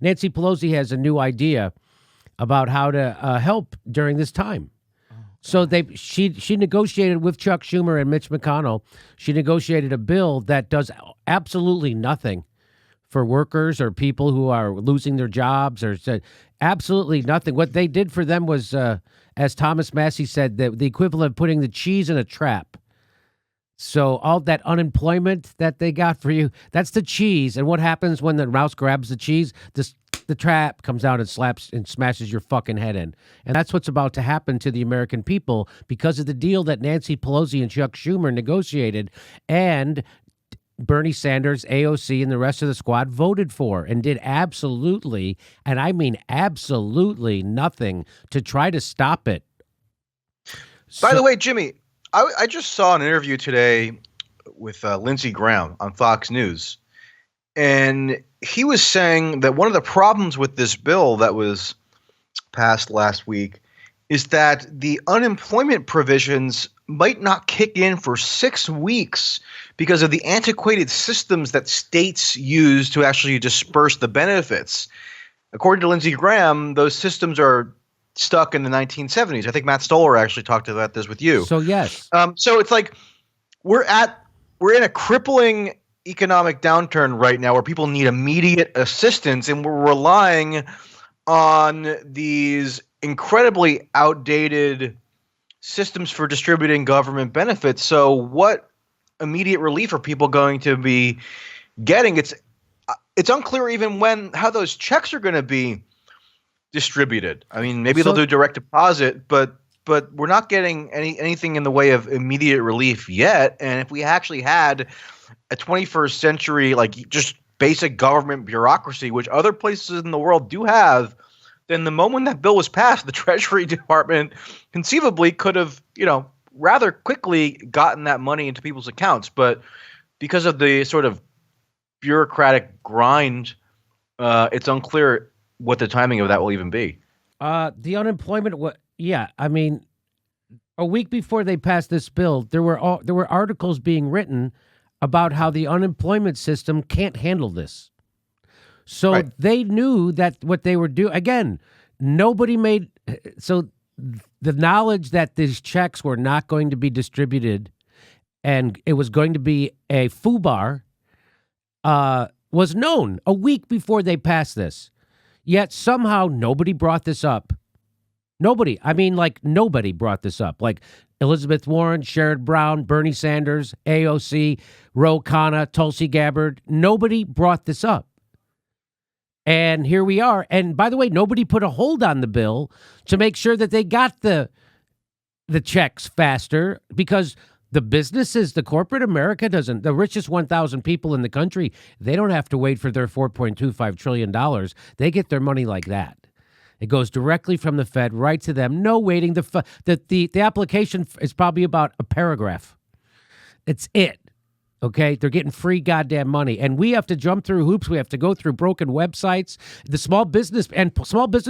Nancy Pelosi has a new idea about how to help during this time. So she negotiated with Chuck Schumer and Mitch McConnell. She negotiated a bill that does absolutely nothing for workers or people who are losing their jobs, or absolutely nothing. What they did for them was, as Thomas Massey said, the equivalent of putting the cheese in a trap. So all that unemployment that they got for you, that's the cheese. And what happens when the mouse grabs the cheese? The trap comes out and slaps and smashes your fucking head in. And that's what's about to happen to the American people because of the deal that Nancy Pelosi and Chuck Schumer negotiated, and Bernie Sanders, AOC, and the rest of the squad voted for and did absolutely, and I mean absolutely nothing to try to stop it. By the way, Jimmy, I just saw an interview today with Lindsey Graham on Fox News, and he was saying that one of the problems with this bill that was passed last week is that the unemployment provisions might not kick in for 6 weeks because of the antiquated systems that states use to actually disperse the benefits. According to Lindsey Graham, those systems are stuck in the 1970s. I think Matt Stoller actually talked about this with you. So yes. So it's like we're in a crippling economic downturn right now where people need immediate assistance, and we're relying on these incredibly outdated systems for distributing government benefits. So what immediate relief are people going to be getting? It's unclear even how those checks are going to be distributed. I mean, maybe they'll do direct deposit, but we're not getting anything in the way of immediate relief yet. And if we actually had a 21st century, like just basic government bureaucracy, which other places in the world do have, then the moment that bill was passed, the Treasury Department conceivably could have, rather quickly gotten that money into people's accounts. But because of the sort of bureaucratic grind, it's unclear what the timing of that will even be. The unemployment, I mean, a week before they passed this bill, there were articles being written about how the unemployment system can't handle this. So They knew that what they were doing, again, nobody made, so the knowledge that these checks were not going to be distributed and it was going to be a FUBAR was known a week before they passed this. Yet somehow nobody brought this up. Nobody. I mean, nobody brought this up. Like Elizabeth Warren, Sherrod Brown, Bernie Sanders, AOC, Ro Khanna, Tulsi Gabbard. Nobody brought this up. And here we are. And by the way, nobody put a hold on the bill to make sure that they got the checks faster, because the businesses, the corporate America doesn't. The richest 1,000 people in the country, they don't have to wait for their $4.25 trillion. They get their money like that. It goes directly from the Fed right to them. No waiting. The application is probably about a paragraph. It's it. Okay, they're getting free goddamn money, and we have to jump through hoops. We have to go through broken websites. The small business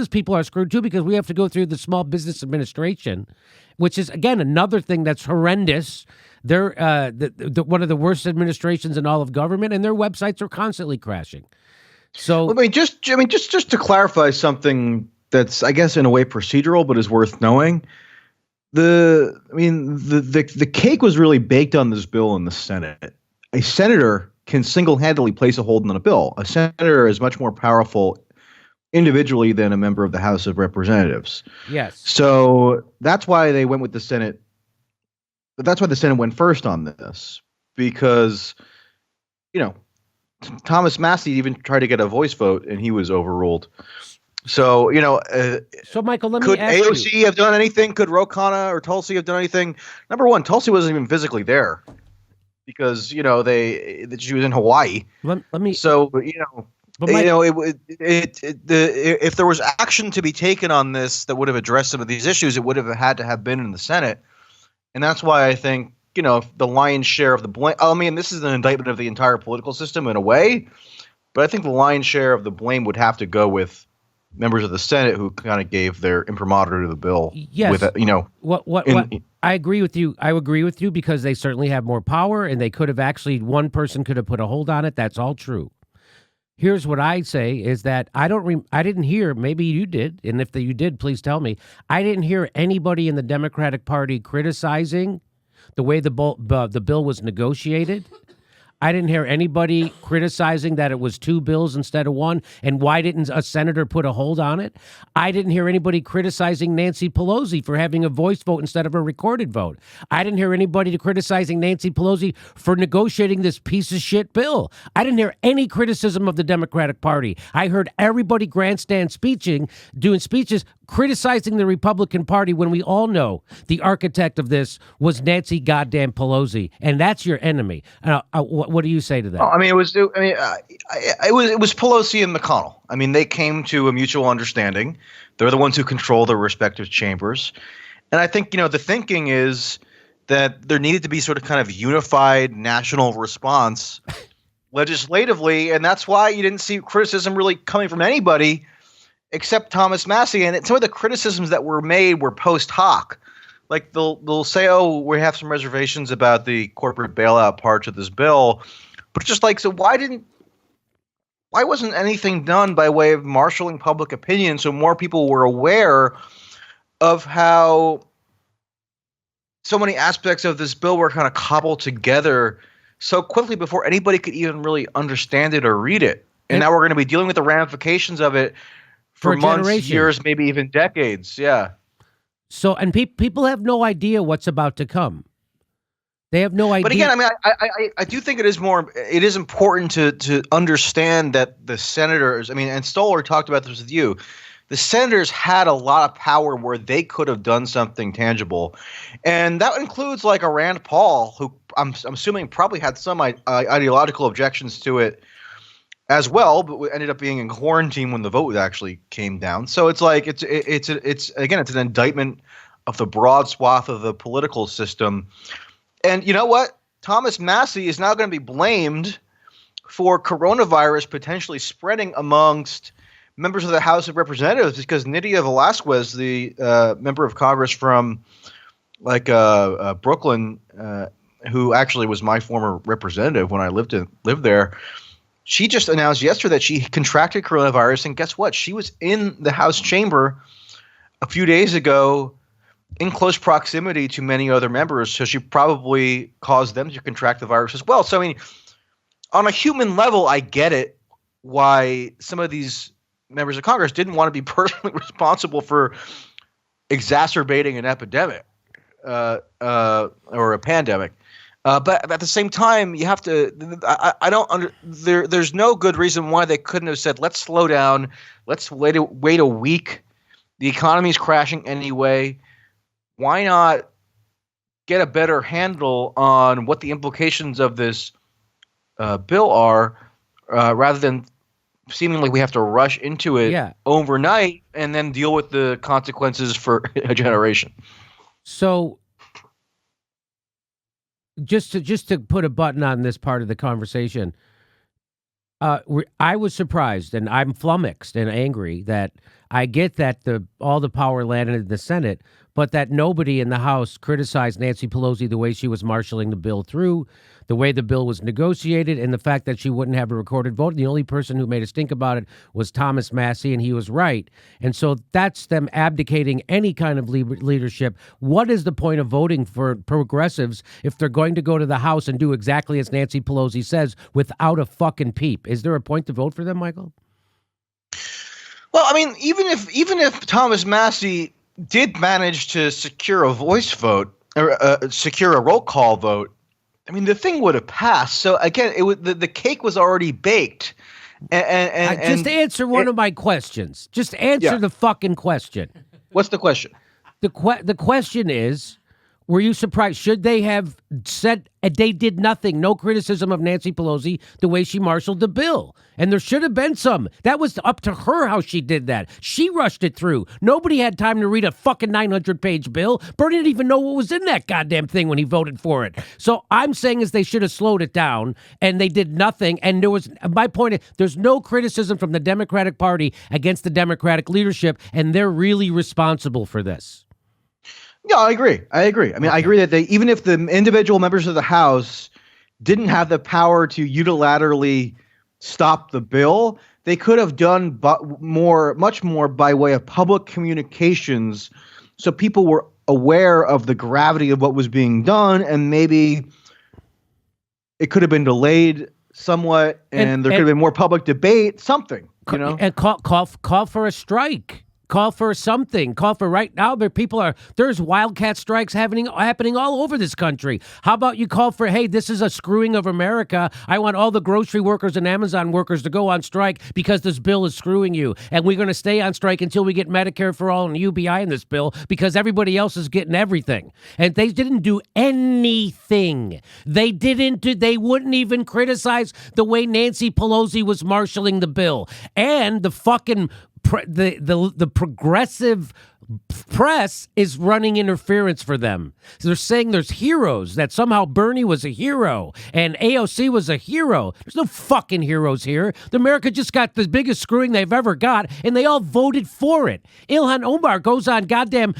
people are screwed too, because we have to go through the Small Business Administration, which is again another thing that's horrendous. They're one of the worst administrations in all of government, and their websites are constantly crashing. So, just to clarify something that's, I guess, in a way procedural, but is worth knowing. The cake was really baked on this bill in the Senate. A senator can single-handedly place a hold on a bill. A senator is much more powerful individually than a member of the House of Representatives. Yes. So that's why they went with the Senate. That's why the Senate went first on this, because, Thomas Massey even tried to get a voice vote and he was overruled. So, so Michael, let me could ask AOC you, have done anything? Could Ro Khanna or Tulsi have done anything? Number one, Tulsi wasn't even physically there because, she was in Hawaii. Let me. So, if there was action to be taken on this that would have addressed some of these issues, it would have had to have been in the Senate. And that's why I think, the lion's share of the blame. I mean, this is an indictment of the entire political system in a way, but I think the lion's share of the blame would have to go with members of the Senate who kind of gave their imprimatur to the bill. Yes. I agree with you. I agree with you because they certainly have more power, and they could have one person could have put a hold on it. That's all true. Here's what I say is that I didn't hear, maybe you did, and if you did, please tell me. I didn't hear anybody in the Democratic Party criticizing the way the bill was negotiated. I didn't hear anybody criticizing that it was 2 bills instead of 1, and why didn't a senator put a hold on it? I didn't hear anybody criticizing Nancy Pelosi for having a voice vote instead of a recorded vote. I didn't hear anybody criticizing Nancy Pelosi for negotiating this piece of shit bill. I didn't hear any criticism of the Democratic Party. I heard everybody grandstand doing speeches, criticizing the Republican Party when we all know the architect of this was Nancy goddamn Pelosi, and that's your enemy. What do you say to that? Oh, I mean, it was Pelosi and McConnell. I mean, they came to a mutual understanding. They're the ones who control their respective chambers, and I think the thinking is that there needed to be sort of kind of unified national response legislatively, and that's why you didn't see criticism really coming from anybody except Thomas Massie. And some of the criticisms that were made were post hoc. Like they'll say, "Oh, we have some reservations about the corporate bailout parts of this bill," but just like, so why wasn't anything done by way of marshaling public opinion so more people were aware of how so many aspects of this bill were kind of cobbled together so quickly before anybody could even really understand it or read it? And now we're going to be dealing with the ramifications of it for months, years, maybe even decades. Yeah. So, and people have no idea what's about to come. They have no idea. But again, I mean, I do think it is important to understand that the senators, I mean, and Stoller talked about this with you, the senators had a lot of power where they could have done something tangible. And that includes like a Rand Paul, who I'm assuming probably had some ideological objections to it as well, but ended up being in quarantine when the vote actually came down. So it's like it's an indictment of the broad swath of the political system. And you know what? Thomas Massie is now going to be blamed for coronavirus potentially spreading amongst members of the House of Representatives because Nydia Velázquez, the member of Congress from Brooklyn, who actually was my former representative when I lived there. She just announced yesterday that she contracted coronavirus, and guess what? She was in the House chamber a few days ago in close proximity to many other members, so she probably caused them to contract the virus as well. So, I mean, on a human level, I get it why some of these members of Congress didn't want to be personally responsible for exacerbating an epidemic or a pandemic. But at the same time, you have to. There's no good reason why they couldn't have said, "Let's slow down. Let's wait a week. The economy's crashing anyway. Why not get a better handle on what the implications of this bill are, rather than seemingly we have to rush into it overnight and then deal with the consequences for a generation." So. Just to put a button on this part of the conversation, I was surprised and I'm flummoxed and angry that I get that all the power landed in the Senate, but that nobody in the House criticized Nancy Pelosi the way she was marshaling the bill through, the way the bill was negotiated, and the fact that she wouldn't have a recorded vote. The only person who made a stink about it was Thomas Massie, and he was right. And so that's them abdicating any kind of leadership. What is the point of voting for progressives if they're going to go to the House and do exactly as Nancy Pelosi says without a fucking peep? Is there a point to vote for them, Michael? Well, I mean, even if Thomas Massie did manage to secure a voice vote or secure a roll call vote, I mean, the thing would have passed. So again, the cake was already baked. And just answer one of my questions. Just answer the fucking question. What's the question? The question is, were you surprised? Should they have said they did nothing? No criticism of Nancy Pelosi the way she marshaled the bill. And there should have been some. That was up to her how she did that. She rushed it through. Nobody had time to read a fucking 900-page bill. Bernie didn't even know what was in that goddamn thing when he voted for it. So I'm saying is they should have slowed it down, and they did nothing. And my point is, there's no criticism from the Democratic Party against the Democratic leadership, and they're really responsible for this. Yeah, I agree. I mean, I agree that even if the individual members of the House didn't have the power to unilaterally stop the bill. They could have done much more by way of public communications, so people were aware of the gravity of what was being done, and maybe it could have been delayed somewhat, and there could have been more public debate. Something, you know, and call for a strike. Call for something. Call for right now. There's wildcat strikes happening all over this country. How about you call for, hey, this is a screwing of America. I want all the grocery workers and Amazon workers to go on strike because this bill is screwing you. And we're going to stay on strike until we get Medicare for all and UBI in this bill because everybody else is getting everything. And they didn't do anything. They wouldn't even criticize the way Nancy Pelosi was marshaling the bill. And the fucking the progressive press is running interference for them. So they're saying there's heroes, that somehow Bernie was a hero and AOC was a hero. There's no fucking heroes here. America just got the biggest screwing they've ever got, and they all voted for it. Ilhan Omar goes on goddamn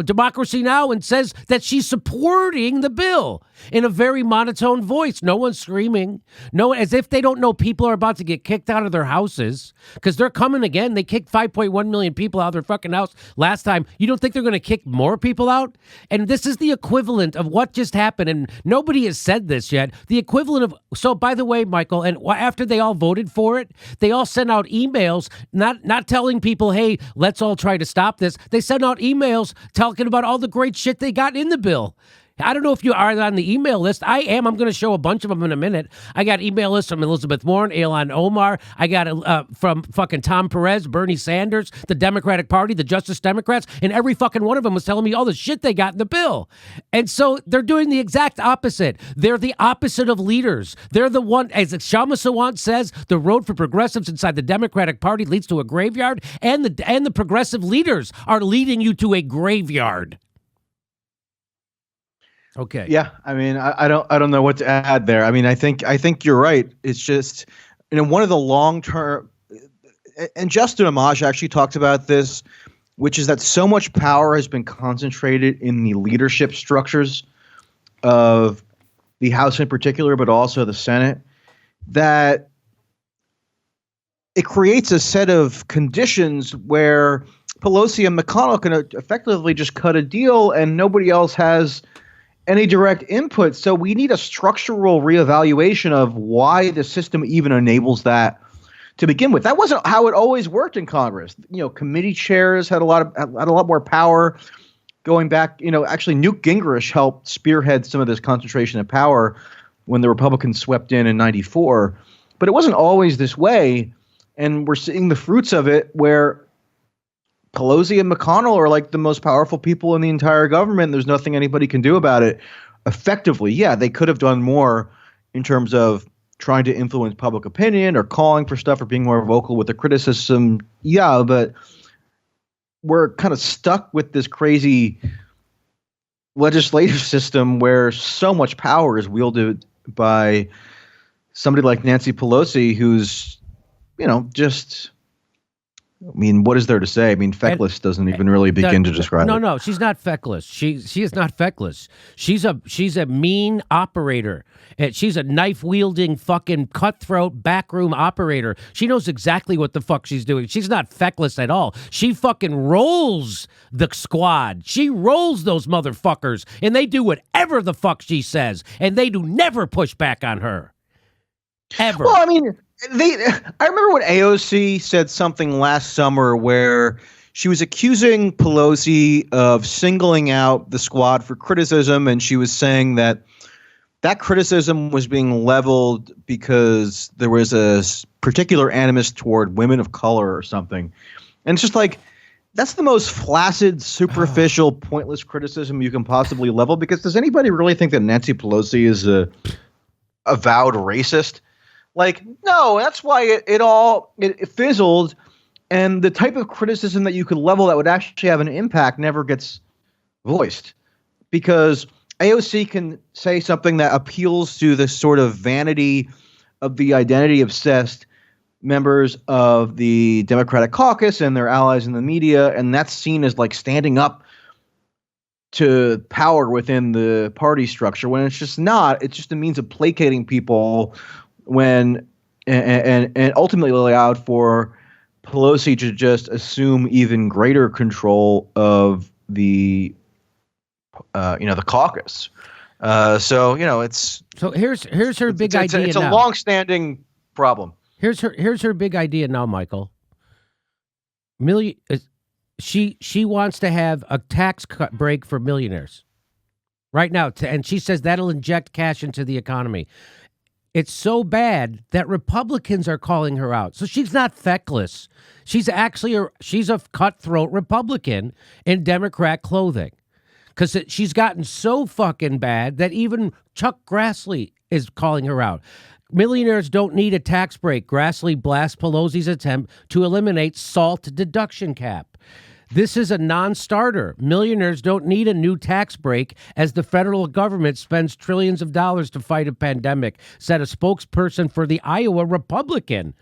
Democracy Now! And says that she's supporting the bill in a very monotone voice. No one's screaming. No, as if they don't know people are about to get kicked out of their houses because they're coming again. They kicked 5.1 million people out of their fucking house last time. You don't think they're going to kick more people out? And this is the equivalent of what just happened, and nobody has said this yet. The equivalent of, so by the way, Michael, and after they all voted for it, they all sent out emails not telling people, hey, let's all try to stop this. They sent out emails talking about all the great shit they got in the bill. I don't know if you are on the email list. I am. I'm going to show a bunch of them in a minute. I got email lists from Elizabeth Warren, Ilhan Omar. I got from fucking Tom Perez, Bernie Sanders, the Democratic Party, the Justice Democrats, and every fucking one of them was telling me all the shit they got in the bill. And so they're doing the exact opposite. They're the opposite of leaders. They're the one, as Kshama Sawant says, the road for progressives inside the Democratic Party leads to a graveyard, and the progressive leaders are leading you to a graveyard. Okay. Yeah, I mean, I don't know what to add there. I mean, I think you're right. It's just, one of the long term, and Justin Amash actually talked about this, which is that so much power has been concentrated in the leadership structures of the House in particular, but also the Senate, that it creates a set of conditions where Pelosi and McConnell can effectively just cut a deal, and nobody else has any direct input. So we need a structural reevaluation of why the system even enables that to begin with. That wasn't how it always worked in Congress. Committee chairs had a lot more power going back. Actually, Newt Gingrich helped spearhead some of this concentration of power when the Republicans swept in '94. But it wasn't always this way, and we're seeing the fruits of it where Pelosi and McConnell are like the most powerful people in the entire government. There's nothing anybody can do about it effectively. Yeah, they could have done more in terms of trying to influence public opinion or calling for stuff or being more vocal with the criticism. Yeah, but we're kind of stuck with this crazy legislative system where so much power is wielded by somebody like Nancy Pelosi, who's, just... I mean, what is there to say? I mean, feckless doesn't even really begin to describe it. No, she's not feckless. She is not feckless. She's a mean operator. And she's a knife-wielding fucking cutthroat backroom operator. She knows exactly what the fuck she's doing. She's not feckless at all. She fucking rolls the squad. She rolls those motherfuckers, and they do whatever the fuck she says, and they do never push back on her. Ever. Well, I mean... I remember when AOC said something last summer where she was accusing Pelosi of singling out the squad for criticism, and she was saying that criticism was being leveled because there was a particular animus toward women of color or something. And it's just like, that's the most flaccid, superficial, pointless criticism you can possibly level, because does anybody really think that Nancy Pelosi is a avowed racist? Like, no, that's why it fizzled, and the type of criticism that you could level that would actually have an impact never gets voiced, because AOC can say something that appeals to the sort of vanity of the identity-obsessed members of the Democratic caucus and their allies in the media, and that's seen as like standing up to power within the party structure, when it's just not. It's just a means of placating people when and ultimately allowed for Pelosi to just assume even greater control of the the caucus. It's So here's her big idea it's a now. long-standing problem. Here's her big idea now, Michael. She wants to have a tax cut break for millionaires right now, and she says that'll inject cash into the economy. It's so bad that Republicans are calling her out. So she's not feckless. She's actually she's a cutthroat Republican in Democrat clothing, because she's gotten so fucking bad that even Chuck Grassley is calling her out. Millionaires don't need a tax break. Grassley blasts Pelosi's attempt to eliminate SALT deduction cap. This is a non-starter. Millionaires don't need a new tax break as the federal government spends trillions of dollars to fight a pandemic, said a spokesperson for the Iowa Republican.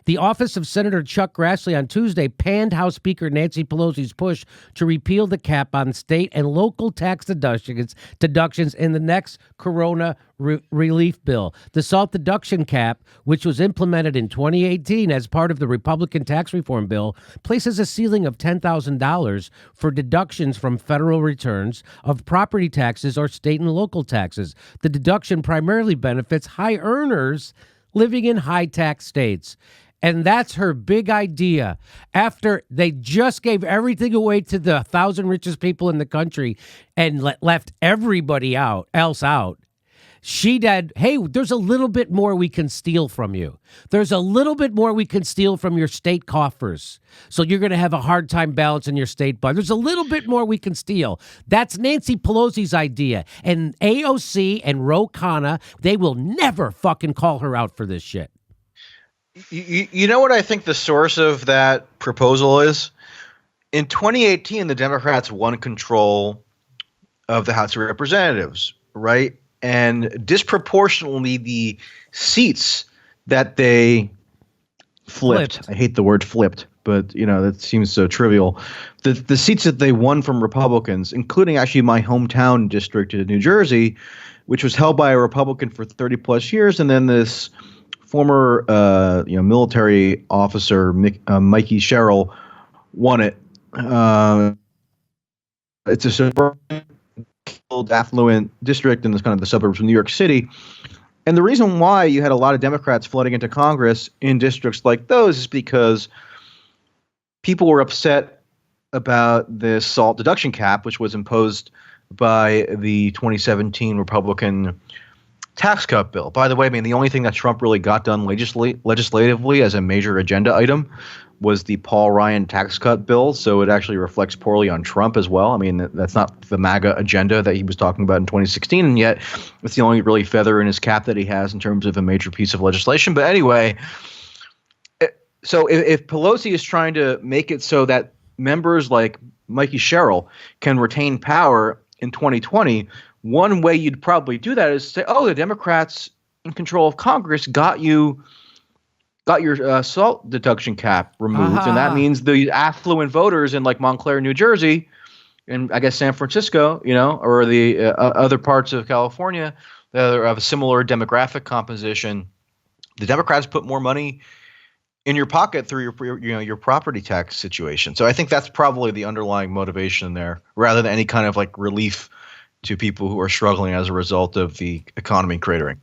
The office of Senator Chuck Grassley on Tuesday panned House Speaker Nancy Pelosi's push to repeal the cap on state and local tax deductions in the next corona relief bill. The SALT deduction cap, which was implemented in 2018 as part of the Republican tax reform bill, places a ceiling of $10,000 for deductions from federal returns of property taxes or state and local taxes. The deduction primarily benefits high earners living in high tax states. And that's her big idea. After they just gave everything away to the 1,000 richest people in the country and left everybody else out, she did, hey, there's a little bit more we can steal from you. There's a little bit more we can steal from your state coffers. So you're going to have a hard time balancing your state budget. There's a little bit more we can steal. That's Nancy Pelosi's idea. And AOC and Ro Khanna, they will never fucking call her out for this shit. You know what I think the source of that proposal is? In 2018, the Democrats won control of the House of Representatives, right? And disproportionately, the seats that they flipped. I hate the word flipped, but that seems so trivial. The seats that they won from Republicans, including actually my hometown district in New Jersey, which was held by a Republican for 30 plus years, and then this former military officer Mikey Sherrill won it. It's a suburban, affluent district in this kind of the suburbs of New York City. And the reason why you had a lot of Democrats flooding into Congress in districts like those is because people were upset about the SALT deduction cap, which was imposed by the 2017 Republican tax cut bill. By the way, the only thing that Trump really got done legislatively as a major agenda item was the Paul Ryan tax cut bill. So it actually reflects poorly on Trump as well. That's not the MAGA agenda that he was talking about in 2016. And yet it's the only really feather in his cap that he has in terms of a major piece of legislation. But anyway, so if Pelosi is trying to make it so that members like Mikey Sherrill can retain power in 2020, one way you'd probably do that is say, oh, the Democrats in control of Congress got your SALT deduction cap removed. And that means the affluent voters in like Montclair, New Jersey, and I guess San Francisco, or the other parts of California that are of a similar demographic composition, the Democrats put more money in your pocket through your property tax situation. So I think that's probably the underlying motivation there, rather than any kind of like relief to people who are struggling as a result of the economy cratering.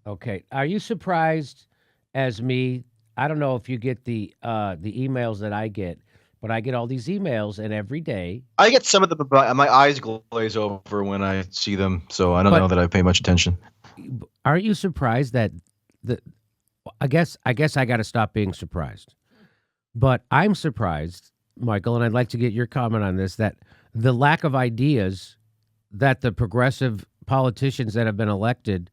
Okay. Are you surprised as me? I don't know if you get the emails that I get, but I get all these emails, and every day I get some of them, but my eyes glaze over when I see them. So I don't know that I pay much attention. Aren't you surprised that I guess I got to stop being surprised, but I'm surprised, Michael, and I'd like to get your comment on this, that the lack of ideas that the progressive politicians that have been elected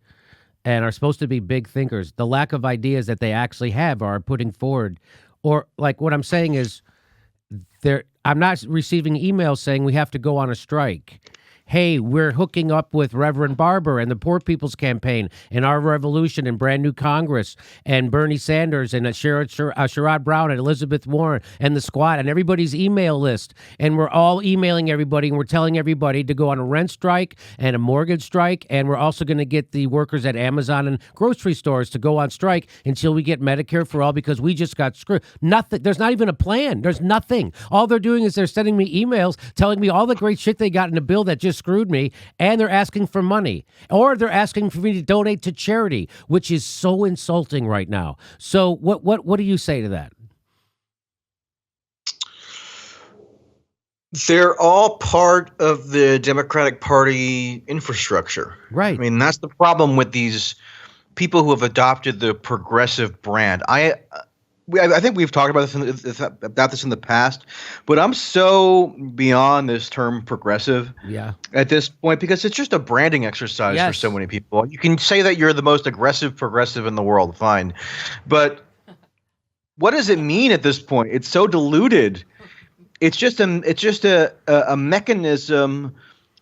and are supposed to be big thinkers, the lack of ideas that they actually have or are putting forward, or like what I'm saying is I'm not receiving emails saying we have to go on a strike. hey, we're hooking up with Reverend Barber and the Poor People's Campaign and Our Revolution and Brand New Congress and Bernie Sanders and Sherrod Brown and Elizabeth Warren and the Squad and everybody's email list. And we're all emailing everybody and we're telling everybody to go on a rent strike and a mortgage strike. And we're also going to get the workers at Amazon and grocery stores to go on strike until we get Medicare for all, because we just got screwed. Nothing. There's not even a plan. There's nothing. All they're doing is they're sending me emails telling me all the great shit they got in the bill that just screwed me, and they're asking for money, or they're asking for me to donate to charity, which is so insulting right now. So what do you say to that? They're all part of the Democratic Party infrastructure. Right. I mean, that's the problem with these people who have adopted the progressive brand. I think we've talked about this in the past, but I'm so beyond this term progressive at this point, because it's just a branding exercise for so many people. You can say that you're the most aggressive progressive in the world, fine. But what does it mean at this point? It's so diluted. It's just a mechanism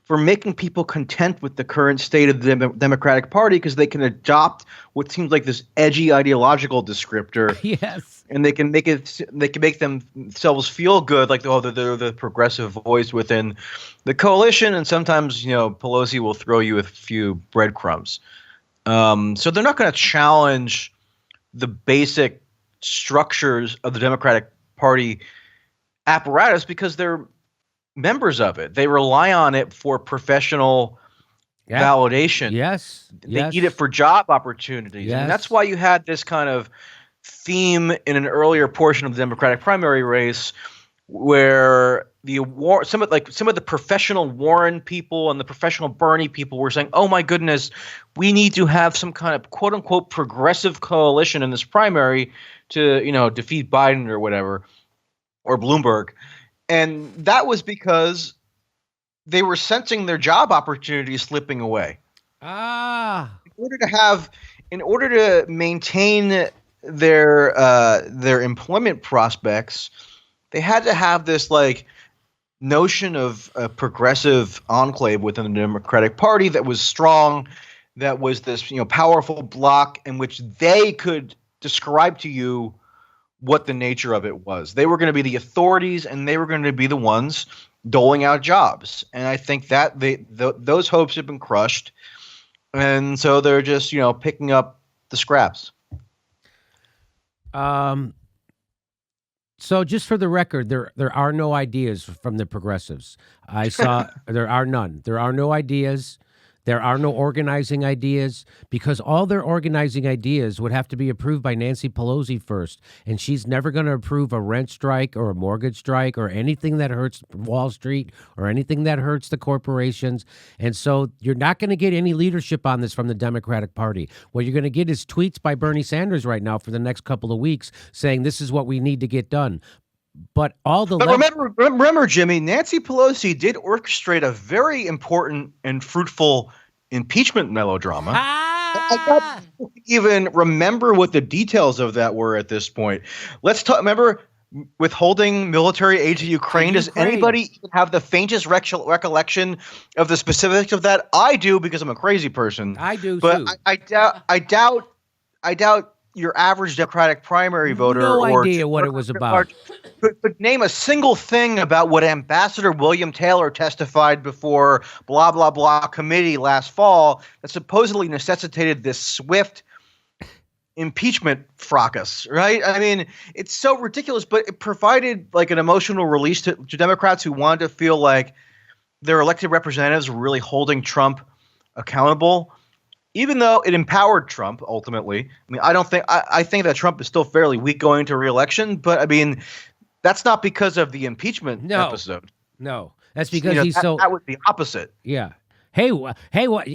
for making people content with the current state of the Democratic Party, because they can adopt what seems like this edgy ideological descriptor. Yes. And they can make themselves feel good, like, oh, they're the progressive voice within the coalition. And sometimes, Pelosi will throw you a few breadcrumbs. So they're not going to challenge the basic structures of the Democratic Party apparatus, because they're members of it. They rely on it for professional validation. Yes. They need it for job opportunities. Yes. And that's why you had this kind of theme in an earlier portion of the Democratic primary race, where some of the professional Warren people and the professional Bernie people were saying, oh my goodness, we need to have some kind of quote unquote progressive coalition in this primary to, defeat Biden or whatever, or Bloomberg. And that was because they were sensing their job opportunities slipping away. In order to maintain their employment prospects, they had to have this notion of a progressive enclave within the Democratic Party that was strong, that was this powerful bloc in which they could describe to you what the nature of it was. They were going to be the authorities, and they were going to be the ones doling out jobs. And I think that those hopes have been crushed, and so they're just picking up the scraps. So just for the record, there are no ideas from the progressives. I saw there are none. There are no ideas. There are no organizing ideas, because all their organizing ideas would have to be approved by Nancy Pelosi first. And she's never going to approve a rent strike or a mortgage strike or anything that hurts Wall Street or anything that hurts the corporations. And so you're not going to get any leadership on this from the Democratic Party. What you're going to get is tweets by Bernie Sanders right now for the next couple of weeks saying this is what we need to get done. But remember, Jimmy, Nancy Pelosi did orchestrate a very important and fruitful impeachment melodrama. I don't even remember what the details of that were at this point. Let's talk. Remember withholding military aid to Ukraine? Does anybody even have the faintest recollection of the specifics of that? I do, because I'm a crazy person. I do, but too. I doubt your average Democratic primary voter idea what it was about. Could name a single thing about what Ambassador William Taylor testified before blah, blah, blah committee last fall that supposedly necessitated this swift impeachment fracas, right? I mean, it's so ridiculous, but it provided an emotional release to Democrats who wanted to feel like their elected representatives were really holding Trump accountable. Even though it empowered Trump ultimately. I mean, I think that Trump is still fairly weak going into re-election, but I mean, that's not because of the impeachment episode. No, that's because that was the opposite. Yeah. Hey,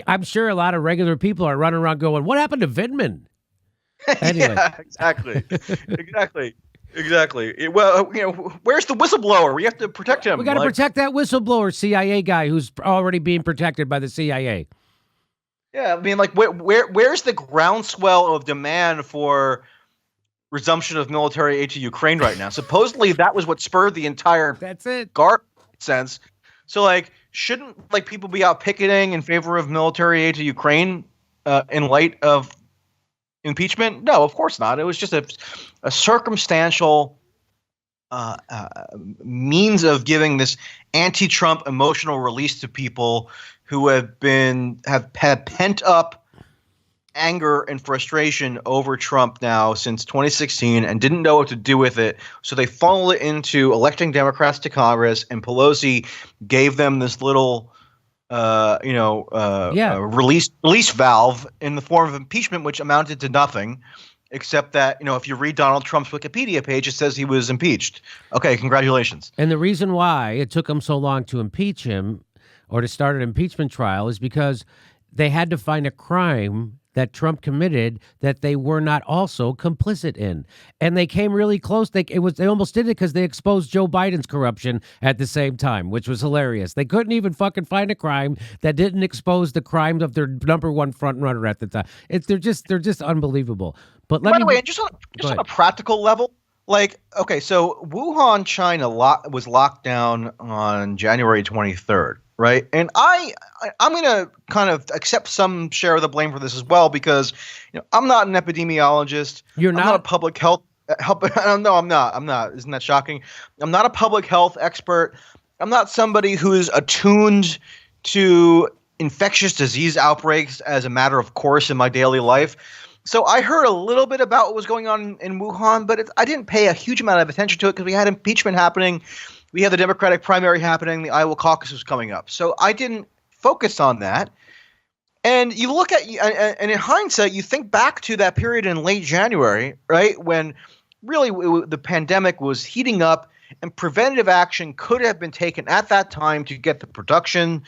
I'm sure a lot of regular people are running around going, "What happened to Vindman?" Anyway. Yeah, exactly. Well, where's the whistleblower? We have to protect him. We got to protect that whistleblower CIA guy who's already being protected by the CIA. Yeah, I mean, where's the groundswell of demand for resumption of military aid to Ukraine right now? Supposedly, that was what spurred the entire That's it. guard sense. So, shouldn't like people be out picketing in favor of military aid to Ukraine in light of impeachment? No, of course not. It was just a circumstantial means of giving this anti-Trump emotional release to people who have had pent up anger and frustration over Trump now since 2016 and didn't know what to do with it. So they funneled it into electing Democrats to Congress, and Pelosi gave them this little release valve in the form of impeachment, which amounted to nothing. Except that, if you read Donald Trump's Wikipedia page, it says he was impeached. Okay, congratulations. And the reason why it took him so long to impeach him or to start an impeachment trial is because they had to find a crime that Trump committed that they were not also complicit in. And they came really close. They almost did it because they exposed Joe Biden's corruption at the same time, which was hilarious. They couldn't even fucking find a crime that didn't expose the crimes of their number one front runner at the time. They're just unbelievable. But by the way, just on a practical level, like, okay, so Wuhan, China was locked down on January 23rd. Right. And I'm going to kind of accept some share of the blame for this as well, because I'm not an epidemiologist. You're not? I'm not a public health. No, I'm not. Isn't that shocking? I'm not a public health expert. I'm not somebody who's attuned to infectious disease outbreaks as a matter of course in my daily life. So I heard a little bit about what was going on in Wuhan, but I didn't pay a huge amount of attention to it because we had impeachment happening. We had the Democratic primary happening. The Iowa caucus was coming up. So I didn't focus on that. And you look at, and in hindsight, you think back to that period in late January, right, when really the pandemic was heating up and preventative action could have been taken at that time to get the production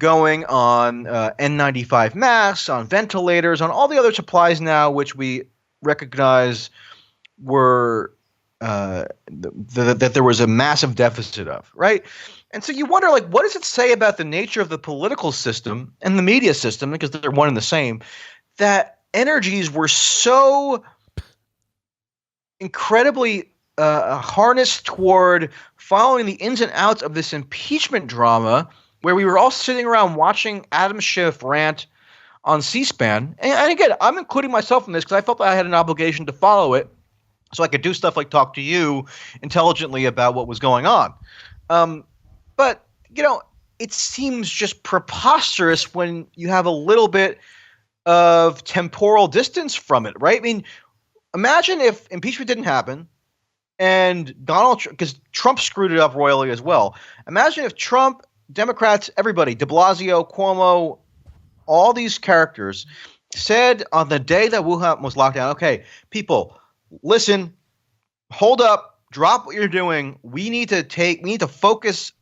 going on N95 masks, on ventilators, on all the other supplies now, which we recognize were that there was a massive deficit of, right? And so you wonder, like, what does it say about the nature of the political system and the media system, because they're one and the same, that energies were so incredibly harnessed toward following the ins and outs of this impeachment drama, where we were all sitting around watching Adam Schiff rant on C-SPAN. And again, I'm including myself in this because I felt I had an obligation to follow it, so I could do stuff like talk to you intelligently about what was going on. But, it seems just preposterous when you have a little bit of temporal distance from it, right? I mean, imagine if impeachment didn't happen and because Trump screwed it up royally as well. Imagine if Trump, Democrats, everybody, de Blasio, Cuomo, all these characters said on the day that Wuhan was locked down, okay, people, listen, hold up, drop what you're doing. We need to focus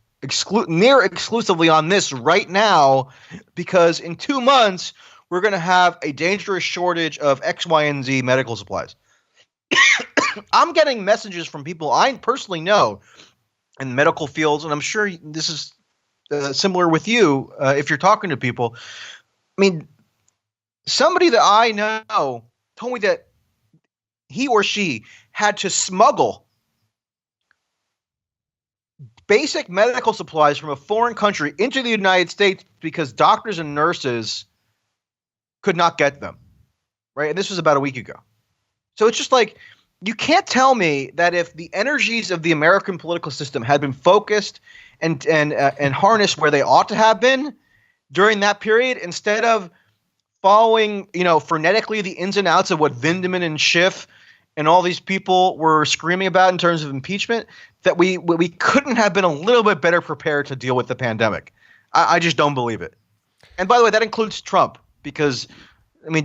near exclusively on this right now, because in 2 months we're going to have a dangerous shortage of X, Y, and Z medical supplies. I'm getting messages from people I personally know in medical fields, and I'm sure this is similar with you if you're talking to people. I mean, somebody that I know told me that he or she had to smuggle basic medical supplies from a foreign country into the United States because doctors and nurses could not get them, right? And this was about a week ago. So it's just like, you can't tell me that if the energies of the American political system had been focused and harnessed where they ought to have been during that period, instead of following, frenetically the ins and outs of what Vindman and Schiff and all these people were screaming about in terms of impeachment, that we couldn't have been a little bit better prepared to deal with the pandemic. I just don't believe it. And by the way, that includes Trump, because,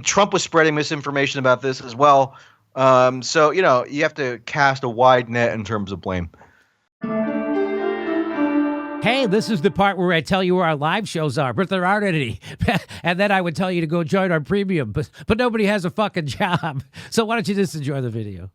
Trump was spreading misinformation about this as well. So, you have to cast a wide net in terms of blame. Hey, this is the part where I tell you where our live shows are, but there aren't any. And then I would tell you to go join our premium, but nobody has a fucking job. So why don't you just enjoy the video?